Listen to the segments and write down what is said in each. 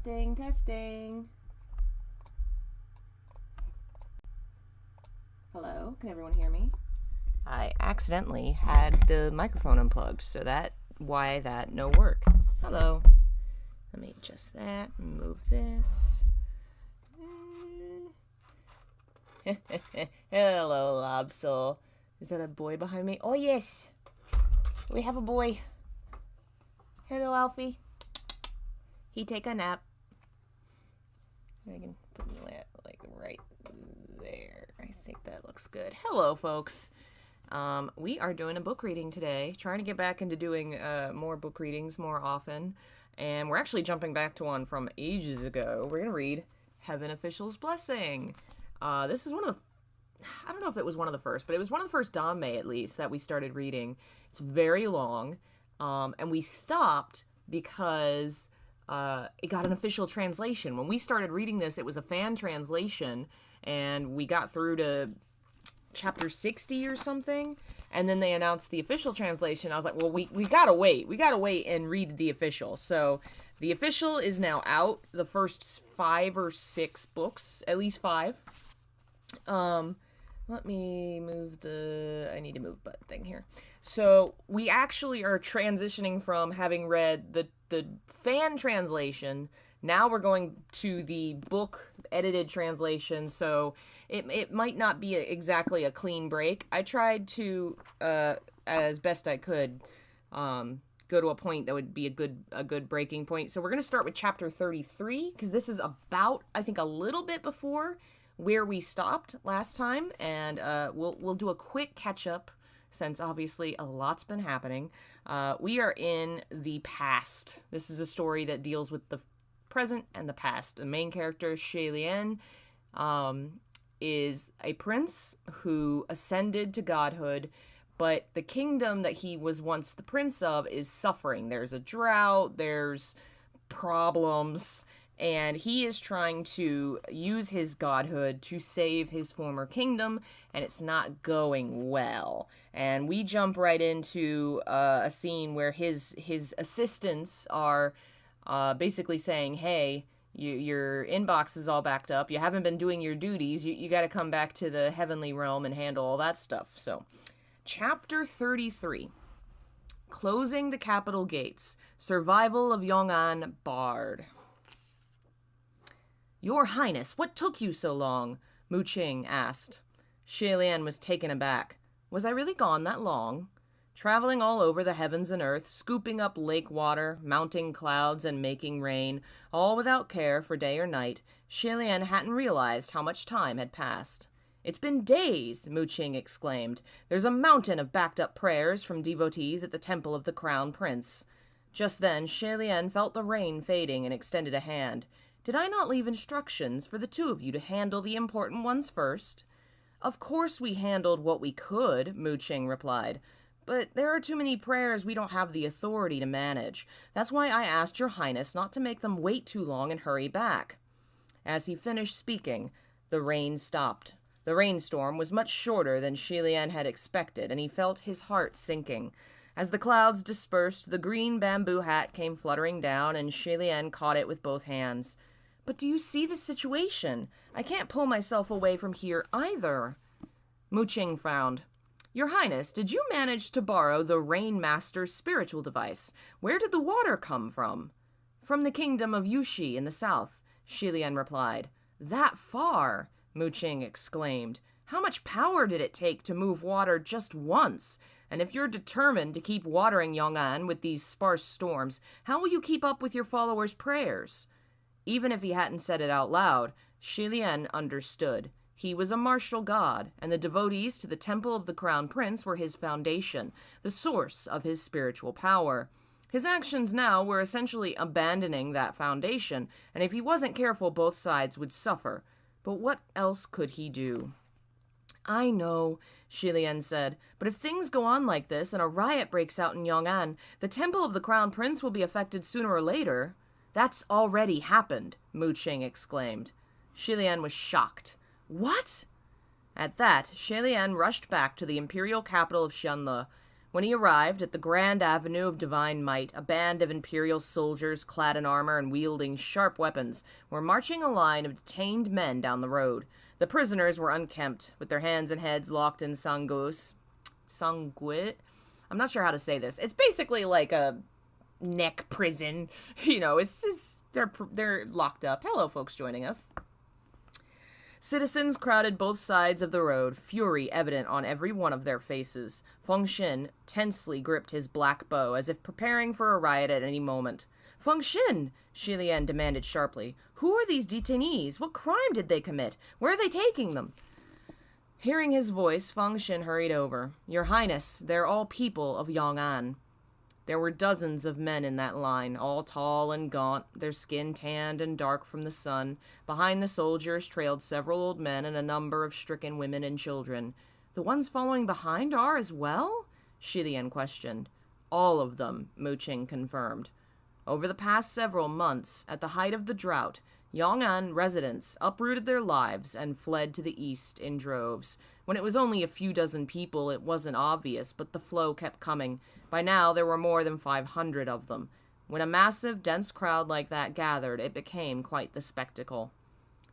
Testing, testing. Hello, can everyone hear me? I accidentally had the microphone unplugged, so why that no work. Hello. Let me adjust that and move this. Hello, Lobsoul. Is that a boy behind me? Oh, yes. We have a boy. Hello, Alfie. He take a nap. I can put him like right there. I think that looks good. Hello, folks. We are doing a book reading today. Trying to get back into doing more book readings more often. And we're actually jumping back to one from ages ago. We're going to read Heaven Official's Blessing. This is one of the... I don't know if it was one of the first, but it was one of the first Danmei, at least, that we started reading. It's very long. And we stopped because... it got an official translation. When we started reading this, it was a fan translation, and we got through to chapter 60 or something, and then they announced the official translation. I was like, well, we gotta wait. We gotta wait and read the official. So the official is now out, the first 5 or 6 books, at least 5. Let me move I need to move button thing here. So we actually are transitioning from having read the fan translation. Now we're going to the book edited translation. So it might not be exactly a clean break. I tried to, as best I could, go to a point that would be a good breaking point. So we're going to start with chapter 33, because this is about, I think, a little bit before where we stopped last time, and we'll do a quick catch-up, since obviously a lot's been happening. We are in the past. This is a story that deals with the present and the past. The main character, Xie Lian, is a prince who ascended to godhood, but the kingdom that he was once the prince of is suffering. There's a drought, there's problems, and he is trying to use his godhood to save his former kingdom, and it's not going well. And we jump right into a scene where his assistants are basically saying, hey, your inbox is all backed up, you haven't been doing your duties, you got to come back to the heavenly realm and handle all that stuff. So, chapter 33. Closing the capital gates. Survival of Yong'an barred. Your Highness, what took you so long? Mu Qing asked. Xie Lian was taken aback. Was I really gone that long? Traveling all over the heavens and earth, scooping up lake water, mounting clouds, and making rain, all without care for day or night, Xie Lian hadn't realized how much time had passed. It's been days, Mu Qing exclaimed. There's a mountain of backed-up prayers from devotees at the temple of the Crown Prince. Just then, Xie Lian felt the rain fading and extended a hand. Did I not leave instructions for the two of you to handle the important ones first? Of course we handled what we could, Mu Qing replied. But there are too many prayers we don't have the authority to manage. That's why I asked your Highness not to make them wait too long and hurry back. As he finished speaking, the rain stopped. The rainstorm was much shorter than Xie Lian had expected, and he felt his heart sinking. As the clouds dispersed, the green bamboo hat came fluttering down, and Xie Lian caught it with both hands. But do you see the situation? I can't pull myself away from here either. Mu Qing frowned. Your Highness, did you manage to borrow the Rain Master's spiritual device? Where did the water come from? From the kingdom of Yushi in the south, Xie Lian replied. That far? Mu Qing exclaimed. How much power did it take to move water just once? And if you're determined to keep watering Yong'an with these sparse storms, how will you keep up with your followers' prayers? Even if he hadn't said it out loud, Xie Lian understood. He was a martial god, and the devotees to the temple of the Crown Prince were his foundation, the source of his spiritual power. His actions now were essentially abandoning that foundation, and if he wasn't careful, both sides would suffer. But what else could he do? I know, Xie Lian said, but if things go on like this and a riot breaks out in Yong'an, the temple of the Crown Prince will be affected sooner or later. That's already happened, Mu Qing exclaimed. Xie Lian was shocked. What? At that, Xie Lian rushed back to the imperial capital of Xianle. When he arrived at the grand avenue of divine might, a band of imperial soldiers clad in armor and wielding sharp weapons were marching a line of detained men down the road. The prisoners were unkempt, with their hands and heads locked in sanguis. Sanguit? I'm not sure how to say this. It's basically like a neck prison. You know, it's just, they're locked up. Hello, folks joining us. Citizens crowded both sides of the road, fury evident on every one of their faces. Feng Xin tensely gripped his black bow as if preparing for a riot at any moment. Feng Xin, Xie Lian demanded sharply. Who are these detainees? What crime did they commit? Where are they taking them? Hearing his voice, Feng Xin hurried over. Your Highness, they're all people of Yong'an. There were dozens of men in that line, all tall and gaunt, their skin tanned and dark from the sun. Behind the soldiers trailed several old men and a number of stricken women and children. The ones following behind are as well? Xie Lian questioned. All of them, Mu Qing confirmed. Over the past several months, at the height of the drought, Yong'an residents uprooted their lives and fled to the east in droves. When it was only a few dozen people, it wasn't obvious, but the flow kept coming. By now, there were more than 500 of them. When a massive, dense crowd like that gathered, it became quite the spectacle.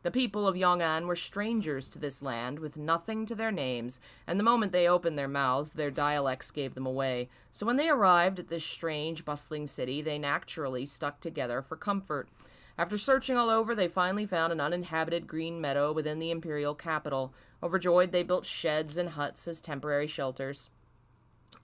The people of Yong'an were strangers to this land, with nothing to their names, and the moment they opened their mouths, their dialects gave them away. So when they arrived at this strange, bustling city, they naturally stuck together for comfort. After searching all over, they finally found an uninhabited green meadow within the imperial capital. Overjoyed, they built sheds and huts as temporary shelters.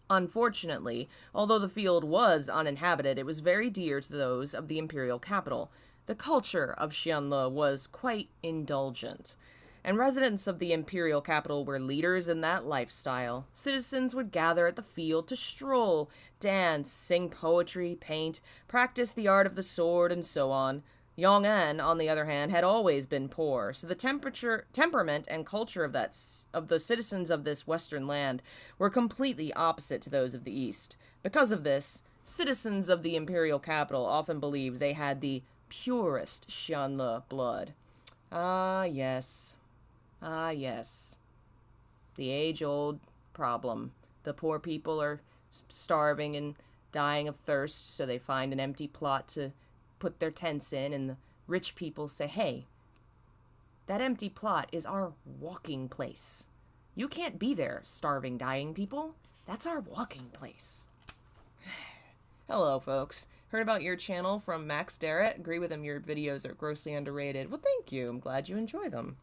Unfortunately, although the field was uninhabited, it was very dear to those of the imperial capital. The culture of Xianle was quite indulgent, and residents of the imperial capital were leaders in that lifestyle. Citizens would gather at the field to stroll, dance, sing poetry, paint, practice the art of the sword, and so on. Yong'an, on the other hand, had always been poor, so the temperament and culture of the citizens of this western land were completely opposite to those of the east. Because of this, citizens of the imperial capital often believed they had the purest Xianle blood. Ah, yes. Ah, yes. The age-old problem. The poor people are starving and dying of thirst, so they find an empty plot to put their tents in, and the rich people say, hey, that empty plot is our walking place. You can't be there, starving, dying people. That's our walking place. Hello, folks. Heard about your channel from Max Darrett. Agree with him, your videos are grossly underrated. Well, thank you. I'm glad you enjoy them.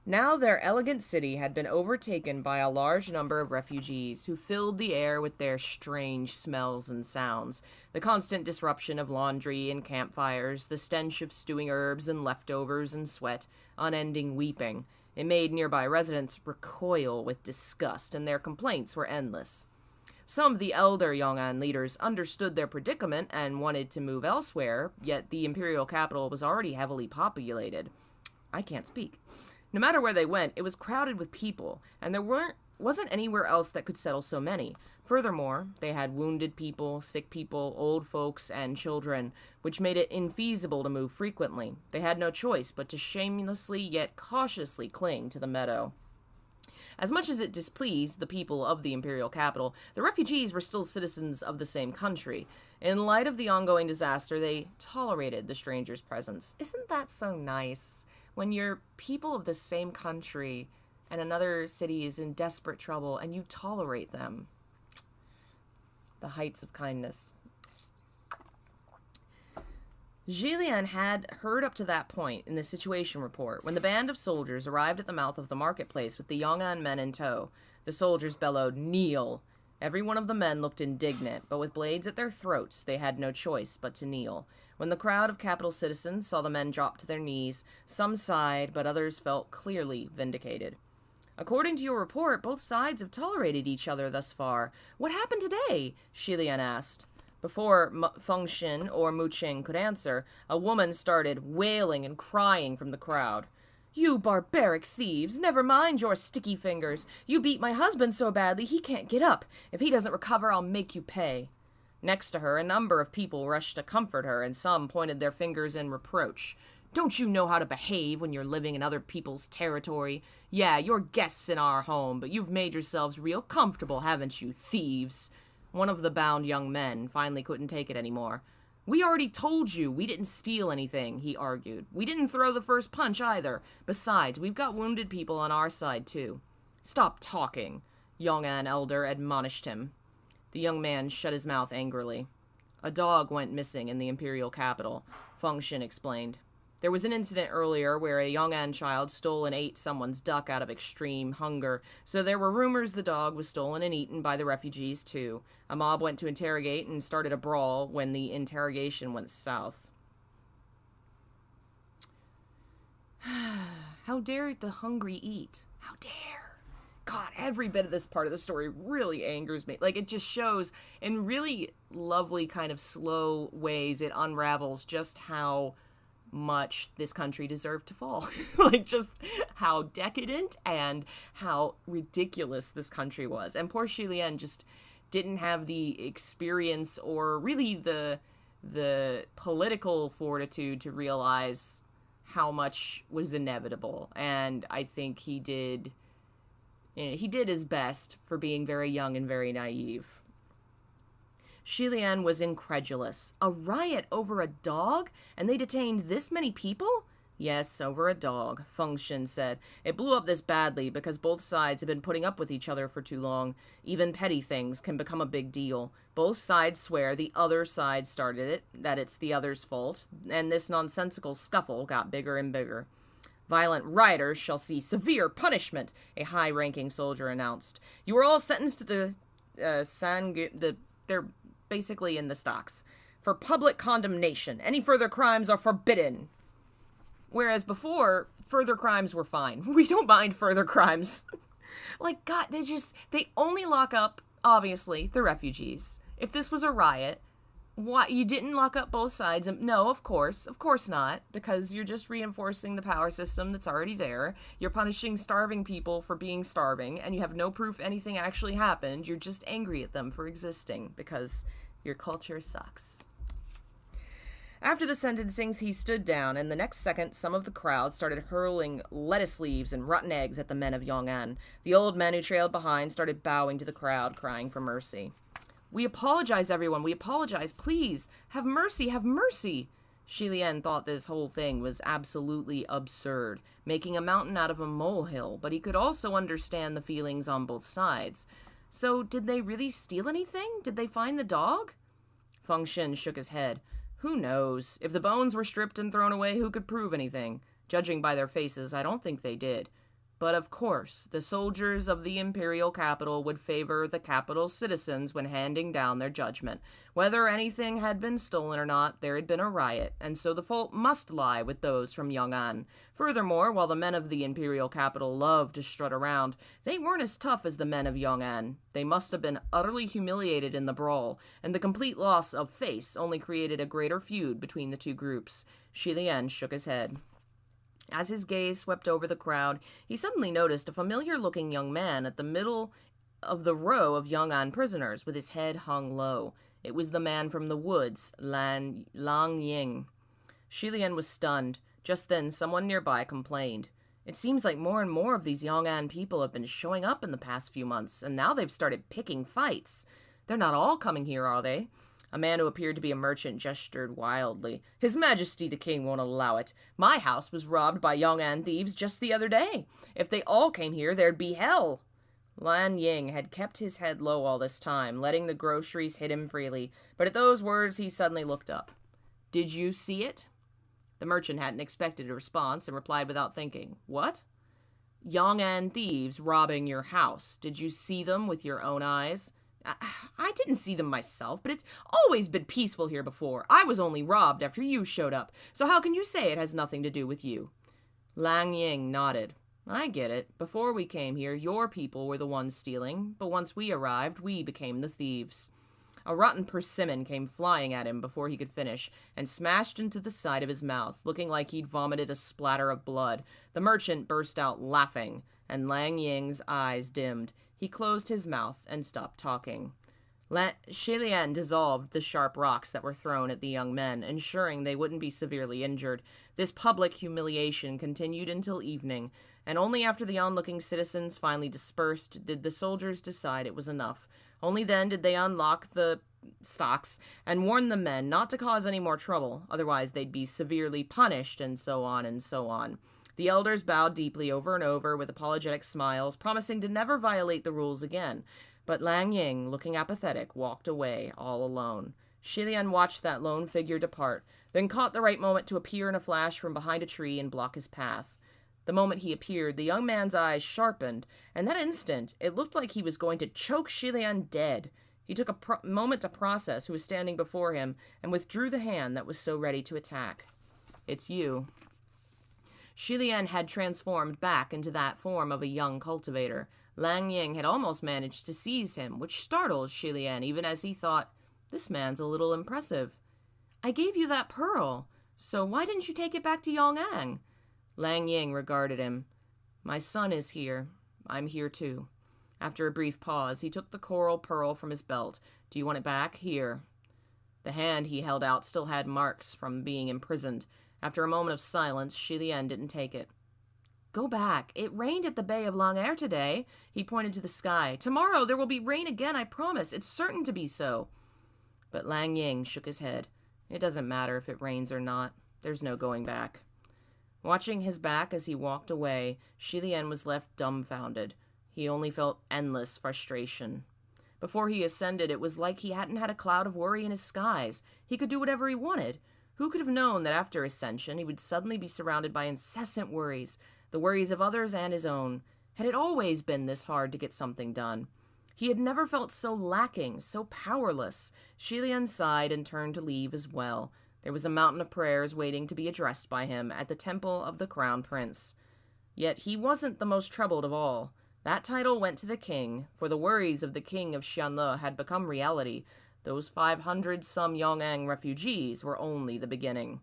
Now their elegant city had been overtaken by a large number of refugees who filled the air with their strange smells and sounds. The constant disruption of laundry and campfires, the stench of stewing herbs and leftovers and sweat, unending weeping. It made nearby residents recoil with disgust, and their complaints were endless. Some of the elder Yong'an leaders understood their predicament and wanted to move elsewhere, yet the imperial capital was already heavily populated. I can't speak. No matter where they went, it was crowded with people, and there wasn't anywhere else that could settle so many. Furthermore, they had wounded people, sick people, old folks, and children, which made it infeasible to move frequently. They had no choice but to shamelessly yet cautiously cling to the meadow. As much as it displeased the people of the imperial capital, the refugees were still citizens of the same country. In light of the ongoing disaster, they tolerated the stranger's presence. Isn't that so nice? When you're people of the same country and another city is in desperate trouble and you tolerate them. The heights of kindness. Xie Lian had heard up to that point in the situation report when the band of soldiers arrived at the mouth of the marketplace with the Yong'an men in tow. The soldiers bellowed, "Kneel!" Every one of the men looked indignant, but with blades at their throats, they had no choice but to kneel. When the crowd of capital citizens saw the men drop to their knees, some sighed, but others felt clearly vindicated. According to your report, both sides have tolerated each other thus far. What happened today? Xie Lian asked. Before Feng Xin or Mu Qing could answer, a woman started wailing and crying from the crowd. You barbaric thieves, never mind your sticky fingers. You beat my husband so badly he can't get up. If he doesn't recover, I'll make you pay. Next to her, a number of people rushed to comfort her, and some pointed their fingers in reproach. Don't you know how to behave when you're living in other people's territory? Yeah, you're guests in our home, but you've made yourselves real comfortable, haven't you, thieves? One of the bound young men finally couldn't take it anymore. We already told you we didn't steal anything, he argued. We didn't throw the first punch either. Besides, we've got wounded people on our side too. Stop talking, Yong'an elder admonished him. The young man shut his mouth angrily. A dog went missing in the imperial capital, Feng Xin explained. There was an incident earlier where a Yong'an child stole and ate someone's duck out of extreme hunger, so there were rumors the dog was stolen and eaten by the refugees too. A mob went to interrogate and started a brawl when the interrogation went south. How dare the hungry eat? How dare? God, every bit of this part of the story really angers me. Like, it just shows in really lovely kind of slow ways it unravels just how much this country deserved to fall. Like, just how decadent and how ridiculous this country was. And poor Xie Lian just didn't have the experience or really the political fortitude to realize how much was inevitable. And I think he did his best for being very young and very naive. Xie Lian was incredulous. A riot over a dog? And they detained this many people? Yes, over a dog, Feng Xin said. It blew up this badly because both sides have been putting up with each other for too long. Even petty things can become a big deal. Both sides swear the other side started it, that it's the other's fault, and this nonsensical scuffle got bigger and bigger. Violent rioters shall see severe punishment, a high-ranking soldier announced. You are all sentenced to they're basically in the stocks, for public condemnation. Any further crimes are forbidden. Whereas before, further crimes were fine. We don't mind further crimes. Like, God, they only lock up, obviously, the refugees. If this was a riot, why you didn't lock up both sides? No, of course not, because you're just reinforcing the power system that's already there. You're punishing starving people for being starving, and you have no proof anything actually happened. You're just angry at them for existing, because your culture sucks. After the sentencing, he stood down, and the next second, some of the crowd started hurling lettuce leaves and rotten eggs at the men of Yong'an. The old men who trailed behind started bowing to the crowd, crying for mercy. We apologize, everyone. We apologize. Please, have mercy, have mercy. Xie Lian thought this whole thing was absolutely absurd, making a mountain out of a molehill, but he could also understand the feelings on both sides. So, did they really steal anything? Did they find the dog? Feng Xin shook his head. Who knows? If the bones were stripped and thrown away, who could prove anything? Judging by their faces, I don't think they did. But of course, the soldiers of the imperial capital would favor the capital's citizens when handing down their judgment. Whether anything had been stolen or not, there had been a riot, and so the fault must lie with those from Yong'an. Furthermore, while the men of the imperial capital loved to strut around, they weren't as tough as the men of Yong'an. They must have been utterly humiliated in the brawl, and the complete loss of face only created a greater feud between the two groups. Xie Lian shook his head. As his gaze swept over the crowd, he suddenly noticed a familiar-looking young man at the middle of the row of Yong'an prisoners, with his head hung low. It was the man from the woods, Lang Ying. Xie Lian was stunned. Just then, someone nearby complained. It seems like more and more of these Yong'an people have been showing up in the past few months, and now they've started picking fights. They're not all coming here, are they? A man who appeared to be a merchant gestured wildly. His Majesty the King won't allow it. My house was robbed by Yong'an thieves just the other day. If they all came here, there'd be hell. Lan Ying had kept his head low all this time, letting the groceries hit him freely, but at those words he suddenly looked up. Did you see it? The merchant hadn't expected a response and replied without thinking. What? Yong'an thieves robbing your house. Did you see them with your own eyes? I didn't see them myself, but it's always been peaceful here before. I was only robbed after you showed up, so how can you say it has nothing to do with you? Lang Ying nodded. I get it. Before we came here, your people were the ones stealing, but once we arrived, we became the thieves. A rotten persimmon came flying at him before he could finish, and smashed into the side of his mouth, looking like he'd vomited a splatter of blood. The merchant burst out laughing, and Lang Ying's eyes dimmed. He closed his mouth and stopped talking. Xie Lian dissolved the sharp rocks that were thrown at the young men, ensuring they wouldn't be severely injured. This public humiliation continued until evening, and only after the onlooking citizens finally dispersed did the soldiers decide it was enough. Only then did they unlock the stocks and warn the men not to cause any more trouble, otherwise they'd be severely punished, and so on and so on. The elders bowed deeply over and over with apologetic smiles, promising to never violate the rules again. But Lang Ying, looking apathetic, walked away, all alone. Xie Lian watched that lone figure depart, then caught the right moment to appear in a flash from behind a tree and block his path. The moment he appeared, the young man's eyes sharpened, and that instant, it looked like he was going to choke Xie Lian dead. He took a moment to process who was standing before him, and withdrew the hand that was so ready to attack. "It's you." Xie Lian had transformed back into that form of a young cultivator. Lang Ying had almost managed to seize him, which startled Xie Lian even as he thought, "This man's a little impressive." "I gave you that pearl, so why didn't you take it back to Yong'an?" Lang Ying regarded him. "My son is here. I'm here too." After a brief pause, he took the coral pearl from his belt. "Do you want it back? Here." The hand he held out still had marks from being imprisoned. After a moment of silence, Xie Lian didn't take it. "Go back. It rained at the Bay of Long-Air today." He pointed to the sky. "Tomorrow there will be rain again, I promise. It's certain to be so." But Lang Ying shook his head. "It doesn't matter if it rains or not. There's no going back." Watching his back as he walked away, Xie Lian was left dumbfounded. He only felt endless frustration. Before he ascended, it was like he hadn't had a cloud of worry in his skies. He could do whatever he wanted. Who could have known that after ascension he would suddenly be surrounded by incessant worries, the worries of others and his own? Had it always been this hard to get something done? He had never felt so lacking, so powerless. Xie Lian sighed and turned to leave as well. There was a mountain of prayers waiting to be addressed by him at the temple of the Crown Prince. Yet he wasn't the most troubled of all. That title went to the king, for the worries of the king of Xianle had become reality. Those 500-some Yong'an refugees were only the beginning.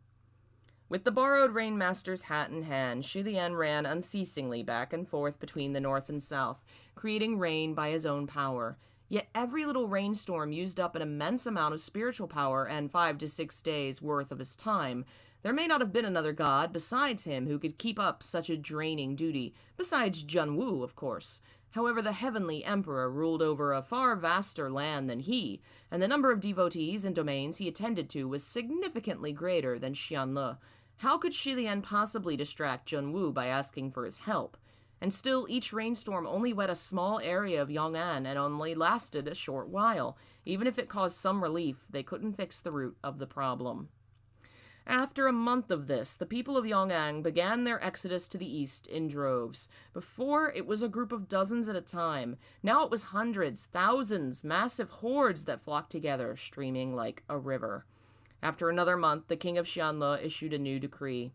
With the borrowed rainmaster's hat in hand, Xie Lian ran unceasingly back and forth between the north and south, creating rain by his own power. Yet every little rainstorm used up an immense amount of spiritual power and 5 to 6 days' worth of his time. There may not have been another god besides him who could keep up such a draining duty, besides Junwu, of course. However, the heavenly emperor ruled over a far vaster land than he, and the number of devotees and domains he attended to was significantly greater than Xianle. How could Xie Lian possibly distract Junwu by asking for his help? And still, each rainstorm only wet a small area of Yong'an and only lasted a short while. Even if it caused some relief, they couldn't fix the root of the problem. After a month of this, the people of Yong'an began their exodus to the east in droves. Before, it was a group of dozens at a time. Now it was hundreds, thousands, massive hordes that flocked together, streaming like a river. After another month, the king of Xianle issued a new decree.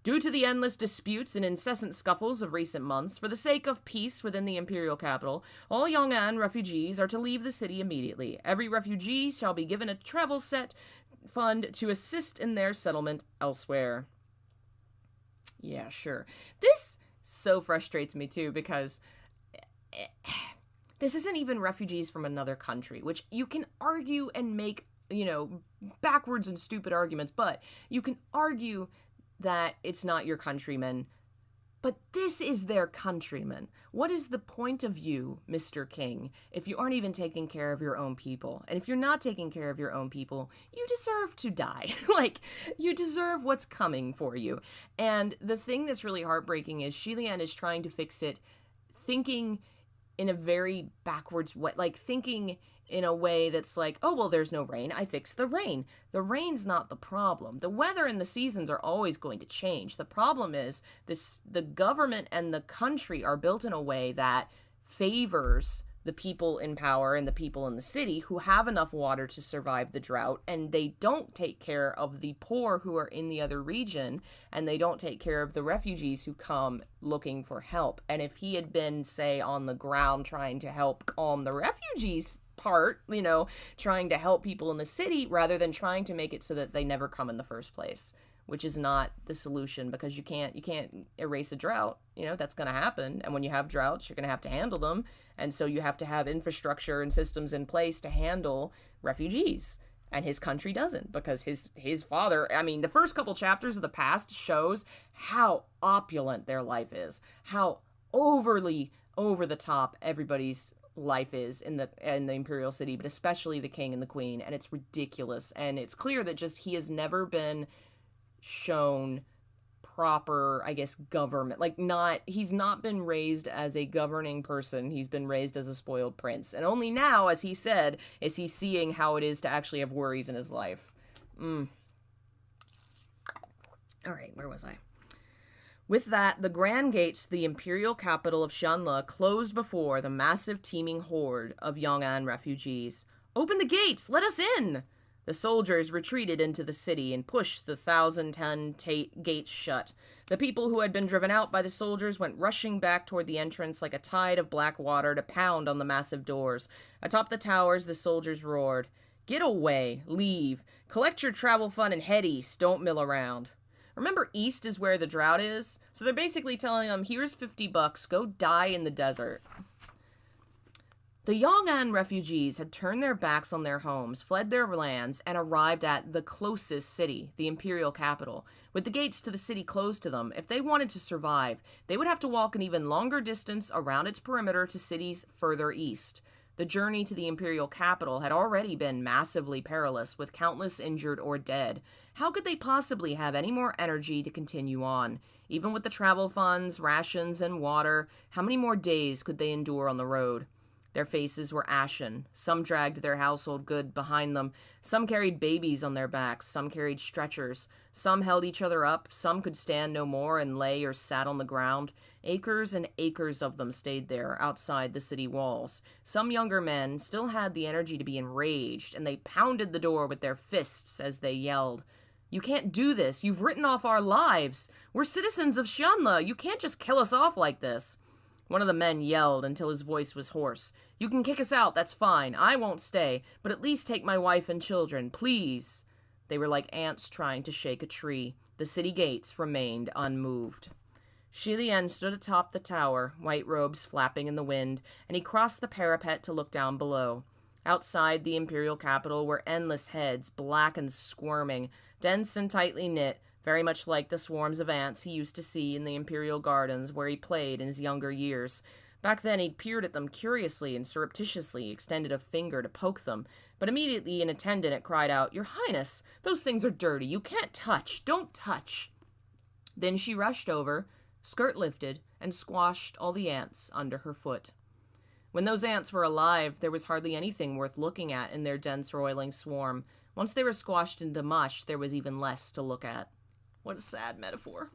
Due to the endless disputes and incessant scuffles of recent months, for the sake of peace within the imperial capital, all Yong'an refugees are to leave the city immediately. Every refugee shall be given a travel set fund to assist in their settlement elsewhere. Yeah, sure. This so frustrates me too, because this isn't even refugees from another country, which you can argue and make, backwards and stupid arguments, but you can argue that it's not your countrymen. But this is their countrymen. What is the point of you, Mr. King, if you aren't even taking care of your own people? And if you're not taking care of your own people, you deserve to die. You deserve what's coming for you. And the thing that's really heartbreaking is Xie Lian is trying to fix it, thinking in a very backwards way, thinking in a way that's like, oh, well, there's no rain. I fixed the rain. The rain's not the problem. The weather and the seasons are always going to change. The problem is the government and the country are built in a way that favors the people in power and the people in the city who have enough water to survive the drought, and they don't take care of the poor who are in the other region, and they don't take care of the refugees who come looking for help. And if he had been, say, on the ground trying to help calm the refugees part, trying to help people in the city rather than trying to make it so that they never come in the first place, which is not the solution, because you can't erase a drought. That's going to happen. And when you have droughts, you're going to have to handle them. And so you have to have infrastructure and systems in place to handle refugees. And his country doesn't, because his father, the first couple chapters of the past shows how opulent their life is, how overly over the top everybody's life is in the imperial city, but especially the king and the queen, and it's ridiculous. And it's clear that just he has never been shown proper, I guess, government. He's not been raised as a governing person. He's been raised as a spoiled prince. And only now, as he said, is he seeing how it is to actually have worries in his life. All right, where was I? With that, the grand gates to the imperial capital of Xianle closed before the massive teeming horde of Yong'an refugees. "Open the gates! Let us in!" The soldiers retreated into the city and pushed the 1,000-ton gates shut. The people who had been driven out by the soldiers went rushing back toward the entrance like a tide of black water to pound on the massive doors. Atop the towers, the soldiers roared, "Get away! Leave! Collect your travel fund and head east! Don't mill around!" Remember, east is where the drought is? So they're basically telling them, here's $50, go die in the desert. The Yong'an refugees had turned their backs on their homes, fled their lands, and arrived at the closest city, the imperial capital. With the gates to the city closed to them, if they wanted to survive, they would have to walk an even longer distance around its perimeter to cities further east. The journey to the imperial capital had already been massively perilous, with countless injured or dead. How could they possibly have any more energy to continue on? Even with the travel funds, rations, and water, how many more days could they endure on the road? Their faces were ashen. Some dragged their household goods behind them. Some carried babies on their backs. Some carried stretchers. Some held each other up. Some could stand no more and lay or sat on the ground. Acres and acres of them stayed there outside the city walls. Some younger men still had the energy to be enraged, and they pounded the door with their fists as they yelled, "You can't do this. You've written off our lives. We're citizens of Xianle. You can't just kill us off like this." One of the men yelled until his voice was hoarse. "You can kick us out, that's fine. I won't stay, but at least take my wife and children, please." They were like ants trying to shake a tree. The city gates remained unmoved. Xie Lian stood atop the tower, white robes flapping in the wind, and he crossed the parapet to look down below. Outside the imperial capital were endless heads, black and squirming, dense and tightly knit, very much like the swarms of ants he used to see in the imperial gardens where he played in his younger years. Back then he'd peered at them curiously and surreptitiously extended a finger to poke them, but immediately an attendant cried out, "Your Highness, those things are dirty. You can't touch. Don't touch." Then she rushed over, skirt lifted, and squashed all the ants under her foot. When those ants were alive, there was hardly anything worth looking at in their dense roiling swarm. Once they were squashed into mush, there was even less to look at. What a sad metaphor.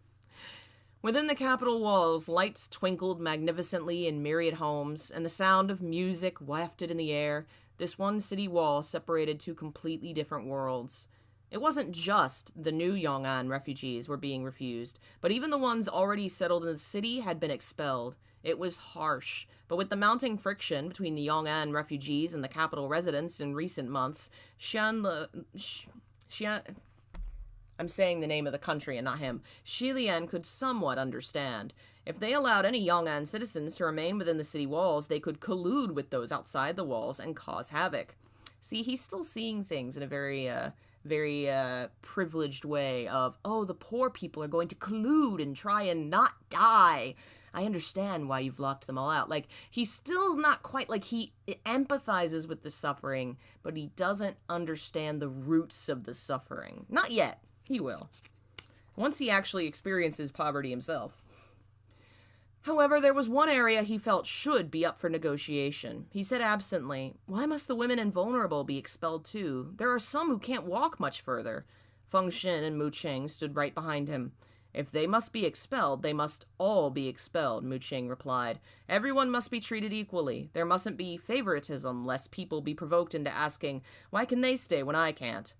Within the capital walls, lights twinkled magnificently in myriad homes, and the sound of music wafted in the air. This one city wall separated two completely different worlds. It wasn't just the new Yong'an refugees were being refused, but even the ones already settled in the city had been expelled. It was harsh, but with the mounting friction between the Yong'an refugees and the capital residents in recent months, I'm saying the name of the country and not him, Xie Lian could somewhat understand. If they allowed any Yong'an citizens to remain within the city walls, they could collude with those outside the walls and cause havoc. See, he's still seeing things in a very privileged way of, oh, the poor people are going to collude and try and not die. I understand why you've locked them all out. Like, he's still not quite, like, he empathizes with the suffering, but he doesn't understand the roots of the suffering. Not yet. He will. Once he actually experiences poverty himself. However, there was one area he felt should be up for negotiation. He said absently, "Why must the women and vulnerable be expelled too? There are some who can't walk much further." Feng Xin and Mu Qing stood right behind him. "If they must be expelled, they must all be expelled," Mu Qing replied. "Everyone must be treated equally. There mustn't be favoritism, lest people be provoked into asking, 'Why can they stay when I can't?'"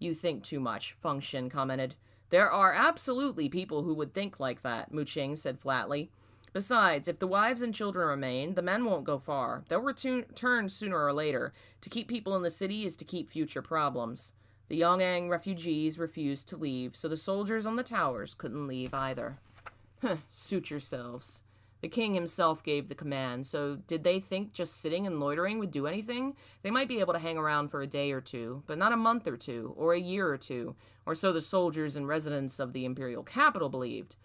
"You think too much," Feng Xin commented. "There are absolutely people who would think like that," Mu Qing said flatly. "Besides, if the wives and children remain, the men won't go far. They'll return sooner or later. To keep people in the city is to keep future problems." The Yong'an refugees refused to leave, so the soldiers on the towers couldn't leave either. Suit yourselves. The king himself gave the command, so did they think just sitting and loitering would do anything? They might be able to hang around for a day or two, but not a month or two, or a year or two, or so the soldiers and residents of the imperial capital believed.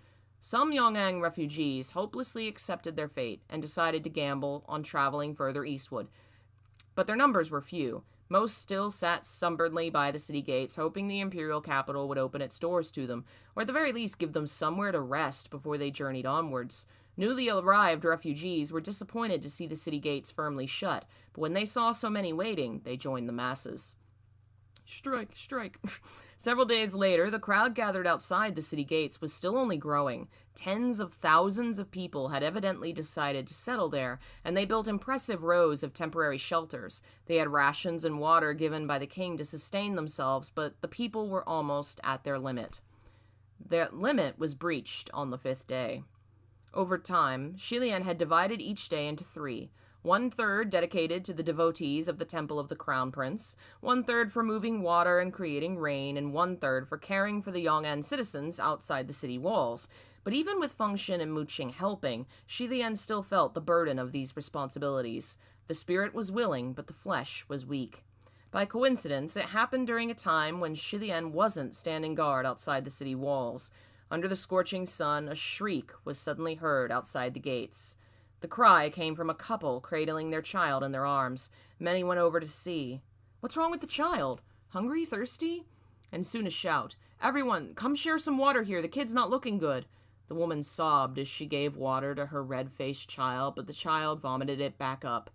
Some Yong'an refugees hopelessly accepted their fate and decided to gamble on traveling further eastward. But their numbers were few. Most still sat stubbornly by the city gates, hoping the imperial capital would open its doors to them, or at the very least give them somewhere to rest before they journeyed onwards. Newly arrived refugees were disappointed to see the city gates firmly shut, but when they saw so many waiting, they joined the masses. Strike, strike. Several days later, the crowd gathered outside the city gates was still only growing. Tens of thousands of people had evidently decided to settle there, and they built impressive rows of temporary shelters. They had rations and water given by the king to sustain themselves, but the people were almost at their limit. Their limit was breached on the 5th day. Over time, Xie Lian had divided each day into 3. 1/3 dedicated to the devotees of the Temple of the Crown Prince, 1/3 for moving water and creating rain, and 1/3 for caring for the Yong'an citizens outside the city walls. But even with Feng Xin and Mu Qing helping, Xie Lian still felt the burden of these responsibilities. The spirit was willing, but the flesh was weak. By coincidence, it happened during a time when Xie Lian wasn't standing guard outside the city walls. Under the scorching sun, a shriek was suddenly heard outside the gates. The cry came from a couple cradling their child in their arms. Many went over to see. "What's wrong with the child? Hungry? Thirsty?" And soon a shout. "Everyone, come share some water here. The kid's not looking good." The woman sobbed as she gave water to her red-faced child, but the child vomited it back up.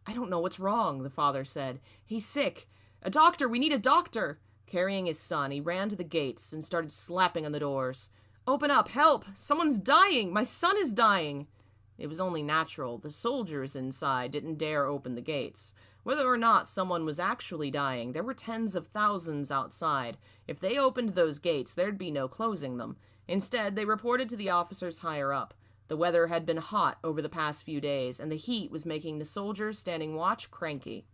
"I don't know what's wrong," the father said. "He's sick. A doctor! We need a doctor!" Carrying his son, he ran to the gates and started slapping on the doors. "Open up! Help! Someone's dying! My son is dying!" It was only natural. The soldiers inside didn't dare open the gates. Whether or not someone was actually dying, there were tens of thousands outside. If they opened those gates, there'd be no closing them. Instead, they reported to the officers higher up. The weather had been hot over the past few days, and the heat was making the soldiers standing watch cranky.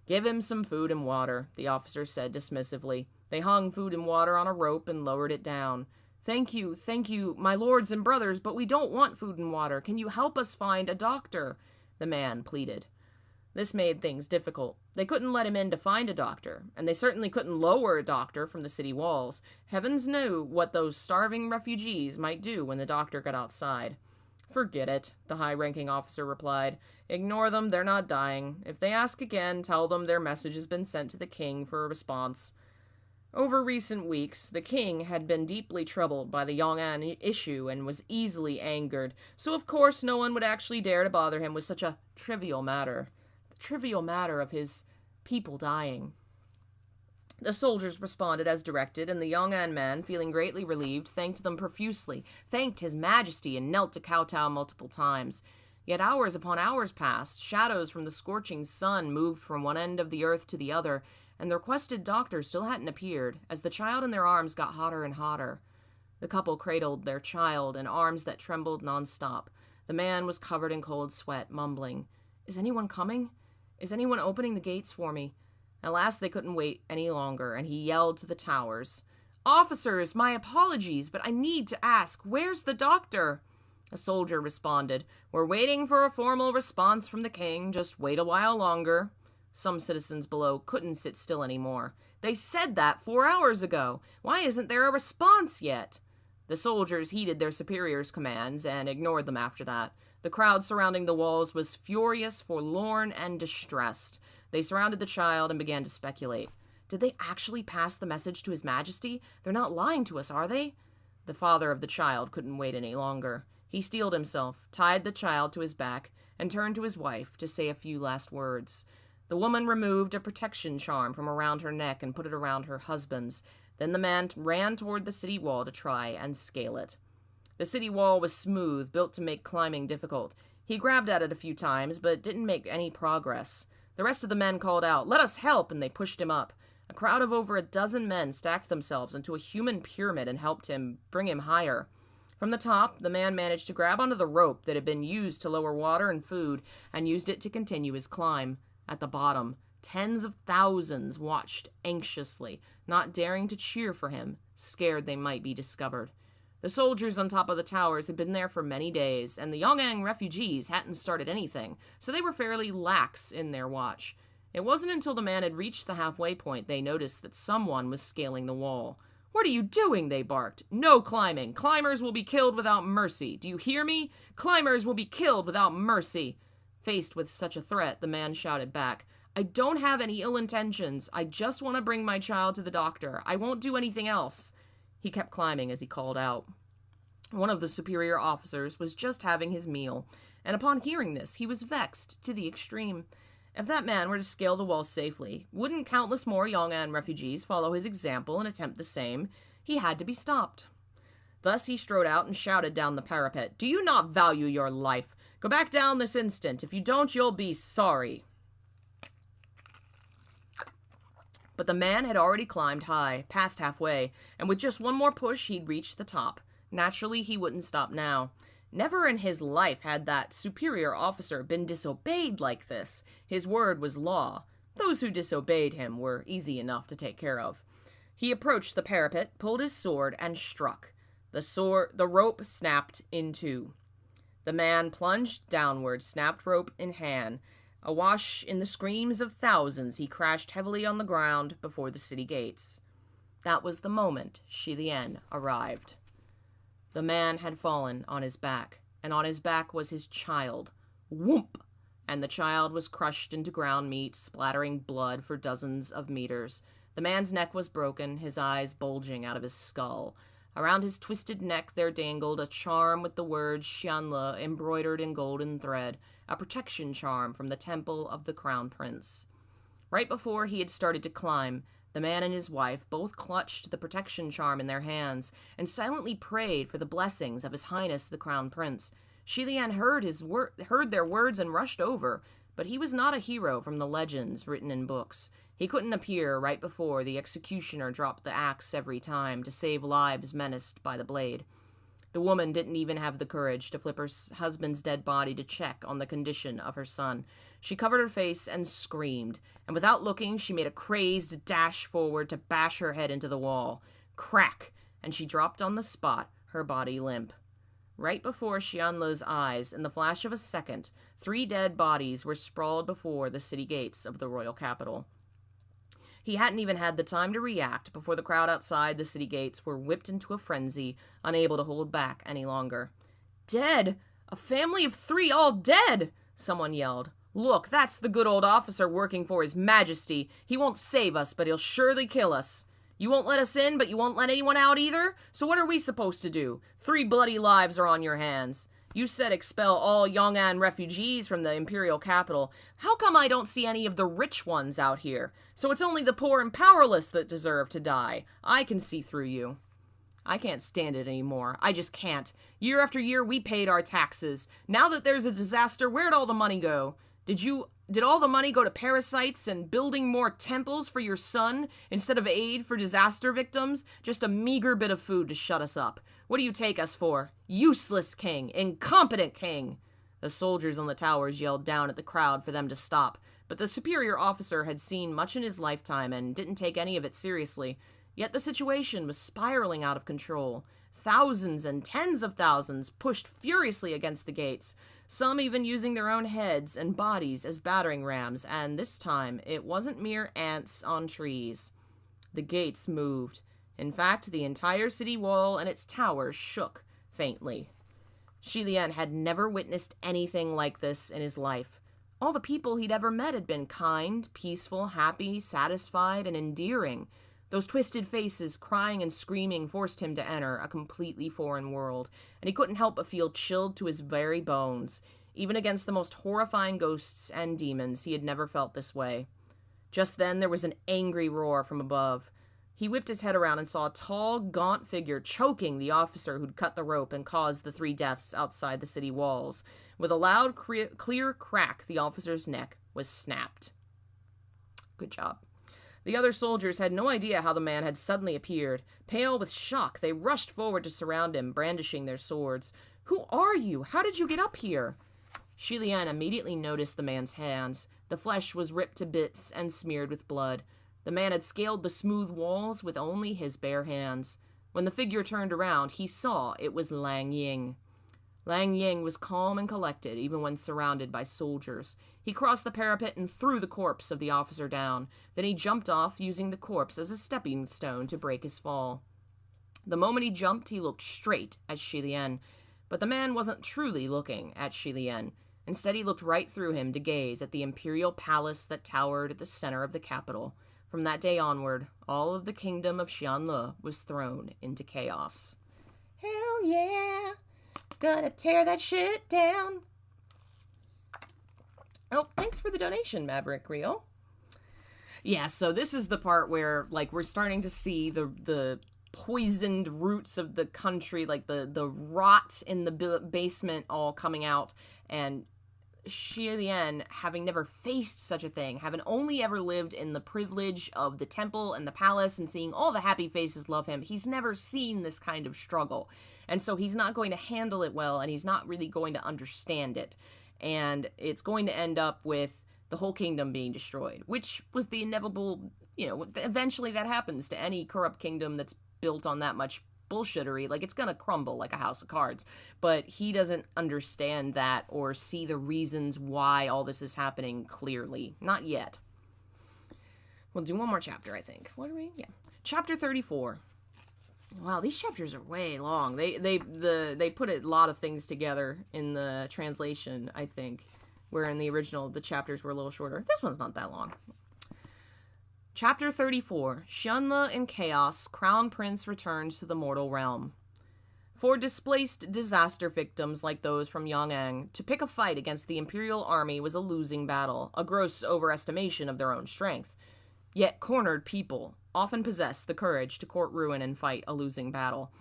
"Give him some food and water," the officer said dismissively. They hung food and water on a rope and lowered it down. Thank you, my lords and brothers, but we don't want food and water. Can you help us find a doctor?" the man pleaded. This made things difficult. They couldn't let him in to find a doctor, and they certainly couldn't lower a doctor from the city walls. Heavens knew what those starving refugees might do when the doctor got outside. "Forget it," the high-ranking officer replied. "Ignore them, they're not dying. If they ask again, tell them their message has been sent to the king for a response." Over recent weeks, the king had been deeply troubled by the Yong'an issue and was easily angered, so of course no one would actually dare to bother him with such a trivial matter. The trivial matter of his people dying. The soldiers responded as directed, and the Yong'an man, feeling greatly relieved, thanked them profusely, thanked his majesty, and knelt to kowtow multiple times. Yet hours upon hours passed. Shadows from the scorching sun moved from one end of the earth to the other, and the requested doctor still hadn't appeared, as the child in their arms got hotter and hotter. The couple cradled their child in arms that trembled nonstop. The man was covered in cold sweat, mumbling, "Is anyone coming? Is anyone opening the gates for me?" At last they couldn't wait any longer, and he yelled to the towers, "Officers, my apologies, but I need to ask, where's the doctor?" A soldier responded, "We're waiting for a formal response from the king. Just wait a while longer." Some citizens below couldn't sit still anymore. "They said that 4 hours ago. Why isn't there a response yet?" The soldiers heeded their superiors' commands and ignored them after that. The crowd surrounding the walls was furious, forlorn, and distressed. They surrounded the child and began to speculate. Did they actually pass the message to His Majesty? They're not lying to us, are they? The father of the child couldn't wait any longer. He steeled himself, tied the child to his back, and turned to his wife to say a few last words. The woman removed a protection charm from around her neck and put it around her husband's. Then the man ran toward the city wall to try and scale it. The city wall was smooth, built to make climbing difficult. He grabbed at it a few times, but didn't make any progress. The rest of the men called out, "Let us help," and they pushed him up. A crowd of over a dozen men stacked themselves into a human pyramid and helped him bring him higher. From the top, the man managed to grab onto the rope that had been used to lower water and food, and used it to continue his climb. At the bottom, Tens of thousands watched anxiously, not daring to cheer for him, scared they might be discovered. The soldiers on top of the towers had been there for many days, and the Yong'an refugees hadn't started anything, so they were fairly lax in their watch. It wasn't until the man had reached the halfway point they noticed that someone was scaling the wall. "What are you doing?" they barked. "No climbing! Climbers will be killed without mercy! Do you hear me? Climbers will be killed without mercy!" Faced with such a threat, the man shouted back, "I don't have any ill intentions. I just want to bring my child to the doctor. I won't do anything else." He kept climbing as he called out. One of the superior officers was just having his meal, and upon hearing this, he was vexed to the extreme. If that man were to scale the wall safely, wouldn't countless more Yong'an refugees follow his example and attempt the same? He had to be stopped. Thus he strode out and shouted down the parapet, "Do you not value your life? Go back down this instant. If you don't, you'll be sorry." But the man had already climbed high, past halfway, and with just one more push, he'd reached the top. Naturally, he wouldn't stop now. Never in his life had that superior officer been disobeyed like this. His word was law. Those who disobeyed him were easy enough to take care of. He approached the parapet, pulled his sword, and struck. The rope snapped in two. The man plunged downward, snapped rope in hand. Awash in the screams of thousands, he crashed heavily on the ground before the city gates. That was the moment Xie Lian arrived. The man had fallen on his back, and on his back was his child. Whoomp! And the child was crushed into ground meat, splattering blood for dozens of meters. The man's neck was broken, his eyes bulging out of his skull. Around his twisted neck there dangled a charm with the words Xianle embroidered in golden thread, a protection charm from the temple of the crown prince. Right before he had started to climb, the man and his wife both clutched the protection charm in their hands and silently prayed for the blessings of His Highness the Crown Prince. Xie Lian heard their words and rushed over, but he was not a hero from the legends written in books. He couldn't appear right before the executioner dropped the axe every time to save lives menaced by the blade. The woman didn't even have the courage to flip her husband's dead body to check on the condition of her son. She covered her face and screamed, and without looking, she made a crazed dash forward to bash her head into the wall. Crack! And she dropped on the spot, her body limp. Right before Xianle's eyes, in the flash of a second, 3 dead bodies were sprawled before the city gates of the royal capital. He hadn't even had the time to react before the crowd outside the city gates were whipped into a frenzy, unable to hold back any longer. "Dead! A family of 3 all dead!" someone yelled. "Look, that's the good old officer working for His Majesty. He won't save us, but he'll surely kill us. You won't let us in, but you won't let anyone out either? So what are we supposed to do? 3 bloody lives are on your hands. You said expel all Yong'an refugees from the imperial capital. How come I don't see any of the rich ones out here? So it's only the poor and powerless that deserve to die. I can see through you." I can't stand it anymore. I just can't. Year after year, we paid our taxes. Now that there's a disaster, where'd all the money go? Did all the money go to parasites and building more temples for your son instead of aid for disaster victims? Just a meager bit of food to shut us up. What do you take us for? Useless king, incompetent king. The soldiers on the towers yelled down at the crowd for them to stop, but the superior officer had seen much in his lifetime and didn't take any of it seriously. Yet the situation was spiraling out of control. Thousands and tens of thousands pushed furiously against the gates, some even using their own heads and bodies as battering rams, and this time it wasn't mere ants on trees. The gates moved. In fact, the entire city wall and its towers shook faintly. Xie Lian had never witnessed anything like this in his life. All the people he'd ever met had been kind, peaceful, happy, satisfied, and endearing. Those twisted faces, crying and screaming, forced him to enter a completely foreign world, and he couldn't help but feel chilled to his very bones. Even against the most horrifying ghosts and demons, he had never felt this way. Just then, there was an angry roar from above. He whipped his head around and saw a tall, gaunt figure choking the officer who'd cut the rope and caused the 3 deaths outside the city walls. With a loud, clear crack, the officer's neck was snapped. Good job. The other soldiers had no idea how the man had suddenly appeared. Pale with shock, they rushed forward to surround him, brandishing their swords. "Who are you? How did you get up here?" Xie Lian immediately noticed the man's hands. The flesh was ripped to bits and smeared with blood. The man had scaled the smooth walls with only his bare hands. When the figure turned around, he saw it was Lang Ying. Lang Ying was calm and collected, even when surrounded by soldiers. He crossed the parapet and threw the corpse of the officer down. Then he jumped off, using the corpse as a stepping stone to break his fall. The moment he jumped, he looked straight at Xie Lian. But the man wasn't truly looking at Xie Lian. Instead, he looked right through him to gaze at the imperial palace that towered at the center of the capital. From that day onward, all of the kingdom of Xianle was thrown into chaos. Hell yeah! Gonna tear that shit down. Oh, thanks for the donation, Maverick Real. Yeah, so this is the part where, like, we're starting to see the poisoned roots of the country, like the rot in the basement all coming out, and Xie Lian, having never faced such a thing, having only ever lived in the privilege of the temple and the palace and seeing all the happy faces love him, he's never seen this kind of struggle. And so he's not going to handle it well, and he's not really going to understand it. And it's going to end up with the whole kingdom being destroyed, which was the inevitable, eventually that happens to any corrupt kingdom that's built on that much bullshittery. Like, it's gonna crumble like a house of cards. But he doesn't understand that or see the reasons why all this is happening clearly. Not yet. We'll do one more chapter, I think. What are we? Yeah. Chapter 34. Wow, these chapters are way long. They put a lot of things together in the translation, I think, where in the original the chapters were a little shorter. This one's not that long. Chapter 34. Xianle in chaos, Crown Prince returns to the mortal realm. For displaced disaster victims like those from Yang'an, to pick a fight against the imperial army was a losing battle, a gross overestimation of their own strength. Yet cornered people often possess the courage to court ruin and fight a losing battle.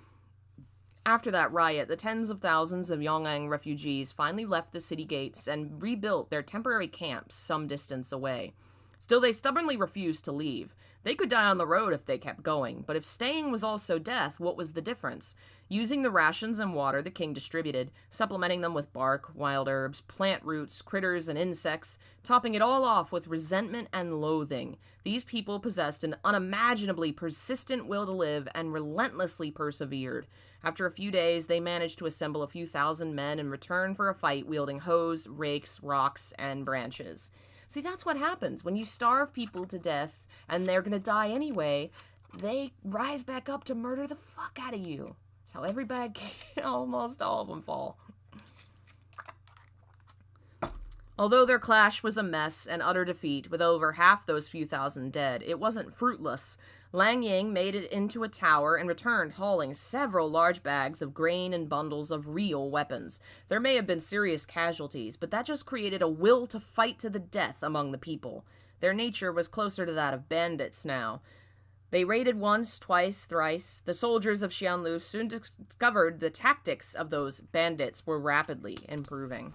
After that riot, the tens of thousands of Yang'an refugees finally left the city gates and rebuilt their temporary camps some distance away. Still, they stubbornly refused to leave. They could die on the road if they kept going, but if staying was also death, what was the difference? Using the rations and water the king distributed, supplementing them with bark, wild herbs, plant roots, critters, and insects, topping it all off with resentment and loathing, these people possessed an unimaginably persistent will to live and relentlessly persevered. After a few days, they managed to assemble a few thousand men and return for a fight wielding hoes, rakes, rocks, and branches. See, that's what happens. When you starve people to death and they're gonna die anyway, they rise back up to murder the fuck out of you. That's how every bad king, almost all of them fall. Although their clash was a mess and utter defeat, with over half those few thousand dead, it wasn't fruitless. Lang Ying made it into a tower and returned hauling several large bags of grain and bundles of real weapons. There may have been serious casualties, but that just created a will to fight to the death among the people. Their nature was closer to that of bandits now. They raided once, twice, thrice. The soldiers of Xianlu soon discovered the tactics of those bandits were rapidly improving.